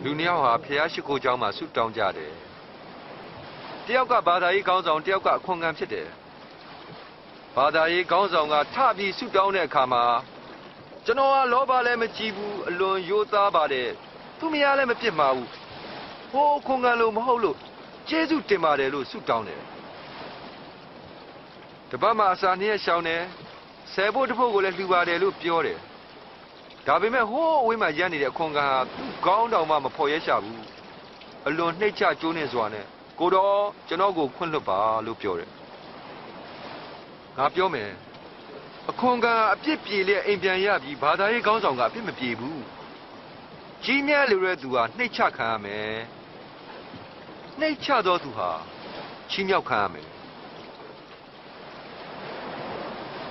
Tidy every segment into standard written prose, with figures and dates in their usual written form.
လူနှစ်ယောက်ဟာဖျားရှိခိုးเจ้าမှာဆုတောင်းကြတယ်တယောက်ကဘာသာရေးခေါင်းဆောင်တယောက်ကအခွန်ခံဖြစ်တယ်ဘာသာရေးခေါင်းဆောင်ကထပြီးဆုတောင်းတဲ့အခါမှာကျွန်တော်ကလောဘလည်းမကြည့်ဘူးအလွန်ရိုးသားပါတယ်သူမယားလည်းမပြစ်မှာဘူးဟိုးခွန်ခံလို့မဟုတ်လို့ကျေးဇူးတင်ပါတယ်လို့ဆုတောင်းတယ်တပတ်မှအစာနှစ်ရက်ရှောင်းတယ်ဆယ်ဖို့တစ်ဖို့ကိုလည်းလှူပါတယ်လို့ပြောတယ်ဒါပေမဲ့ဟိုးအဝေးမှာရပ်နေတဲ့အခွန်ခံဟာသူ့ခေါင်းတောင်မှမဖော်ရဲရှာဘူးအလွန်နှိမ့်ချကျိုးနေစွာနဲ့ကိုတော့ကျွန်တော်ကိုခွင့်လွှတ်ပါလို့ပြောတယ်ငါပြောမယ်အခွန်ခံအပြစ်ပြေလျက်အိမ်ပြန်ရပြီးဘာသာရေးခေါင်းဆောင်ကအပြစ်မပြေဘူးကြီးမြတ်လူရဲ့သူဟာနှိမ့်ချခံရမယ်နှိမ့်ချသောသူဟာချီးမြှောက်ခံရမယ်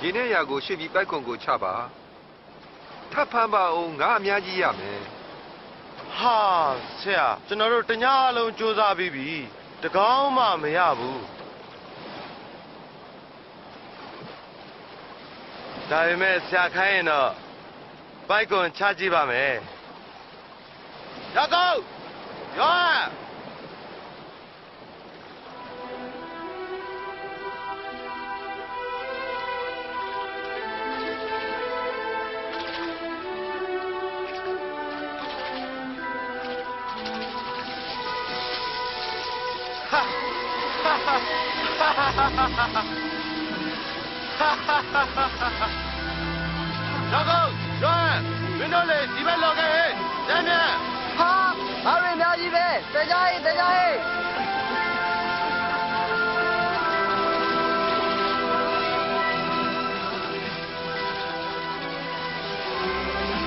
ဒီနေ့ရာကိုရွှေပြီးပိုက်ခွန်ကိုချပါထပ်ဖမ်းပါအောင်ငါအများကြီးရမယ်ဟာဆရာကျွန်တော်တို့တညလုံးစူးစမ်းပြီးပြီတကောင်းမှမရဘူးဒါပေမဲ့ဆရာခိုင်းရင်တော့ပိုက်ကွန်ချကြည့်ပါမယ်ရောက်ကောရောရောက်ကောရောမင်းတို့လေဒီဘက်လောက်ခဲ့ဟဲ့ညံ့ဟာအားရများကြီးပဲတကြရေး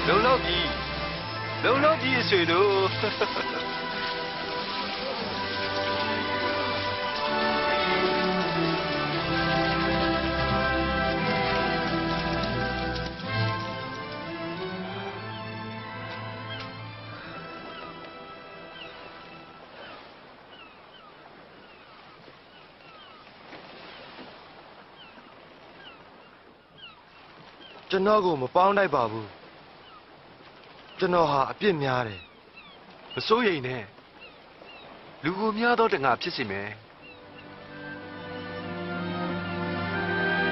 လုံလောက်ကြီးအဆွေတို့ကျွန်တော်ကိုမပေါင်းတိုက်ပါဘူးကျွန်တော်ဟာအပြစ်များတယ်မစိုးရိမ်နဲ့လူကိုများသောတငါဖြစ်စီမယ်